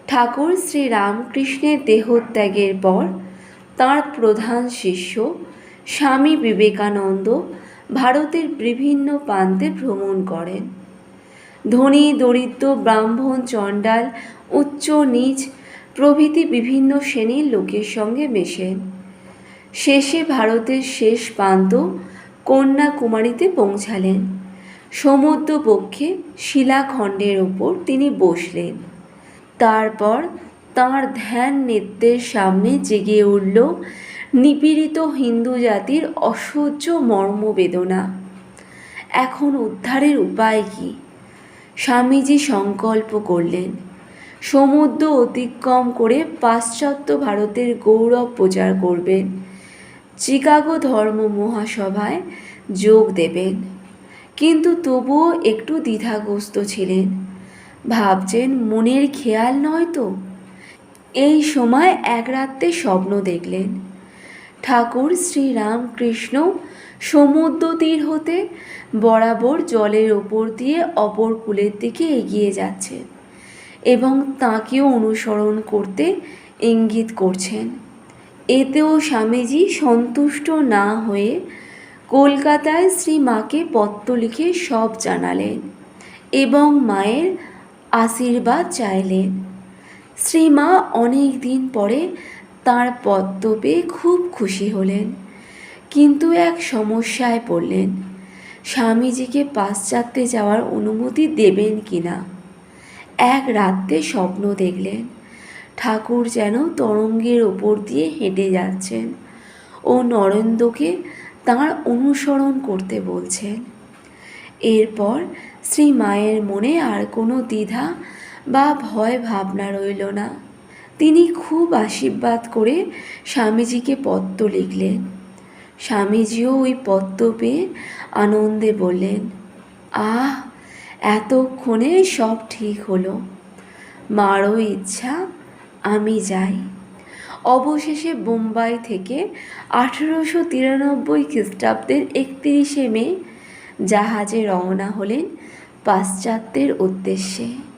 ঠাকুর শ্রী রামকৃষ্ণের দেহত্যাগের পর তাঁর প্রধান শিষ্য স্বামী বিবেকানন্দ ভারতের বিভিন্ন প্রান্তে ভ্রমণ করেন। ধনী দরিদ্র, ব্রাহ্মণ, চণ্ডাল, উচ্চ নীচ প্রভৃতি বিভিন্ন শ্রেণীর লোকের সঙ্গে মেশেন। শেষে ভারতের শেষ প্রান্ত কন্যাকুমারীতে পৌঁছালেন। সমুদ্রবক্ষে শিলাখণ্ডের ওপর তিনি বসলেন। তারপর তাঁর ধ্যান নেত্রের সামনে জেগে উঠল নিপীড়িত হিন্দু জাতির অসহ্য মর্মবেদনা। এখন উদ্ধারের উপায় কী? স্বামীজি সংকল্প করলেন সমুদ্র অতিক্রম করে পাশ্চাত্য ভারতের গৌরব প্রচার করবেন। চিকাগো ধর্ম মহাসভায় যোগ দেবেন। কিন্তু তবুও একটু দ্বিধাগ্রস্ত ছিলেন। ভাবছেন, মনের খেয়াল নয় তো? এই সময় এক রাত্রে স্বপ্ন দেখলেন ঠাকুর শ্রী রামকৃষ্ণ সমুদ্র তীর হতে বরাবর জলের ওপর দিয়ে অপর কূলের দিকে এগিয়ে যাচ্ছেন এবং তাঁকেও অনুসরণ করতে ইঙ্গিত করছেন। এতেও স্বামীজি সন্তুষ্ট না হয়ে কলকাতায় শ্রী মাকে পত্র লিখে সব জানালেন এবং মায়ের আশীর্বাদ চাইলেন। শ্রীমা অনেক দিন পরে তাঁর পত্র পেয়ে খুব খুশি হলেন, কিন্তু এক সমস্যায় পড়লেন। স্বামীজিকে পাশ্চাত্যে যাওয়ার অনুমতি দেবেন কিনা। এক রাত্রে স্বপ্ন দেখলেন ঠাকুর যেন তরঙ্গের ওপর দিয়ে হেঁটে যাচ্ছেন ও নরেন্দ্রকে তাঁর অনুসরণ করতে বলছেন। এরপর শ্রী মায়ের মনে আর কোনো দ্বিধা বা ভয় ভাবনা রইল না। তিনি খুব আশীর্বাদ করে স্বামীজিকে পত্র লিখলেন। স্বামীজিও ওই পত্র পেয়ে আনন্দে বললেন, আহ, এতক্ষণে সব ঠিক হলো। মারও ইচ্ছা আমি যাই। অবশেষে বোম্বাই থেকে 1893 খ্রিস্টাব্দের 31 মে জাহাজে রওনা হলেন পাশ্চাত্যের উদ্দেশ্যে।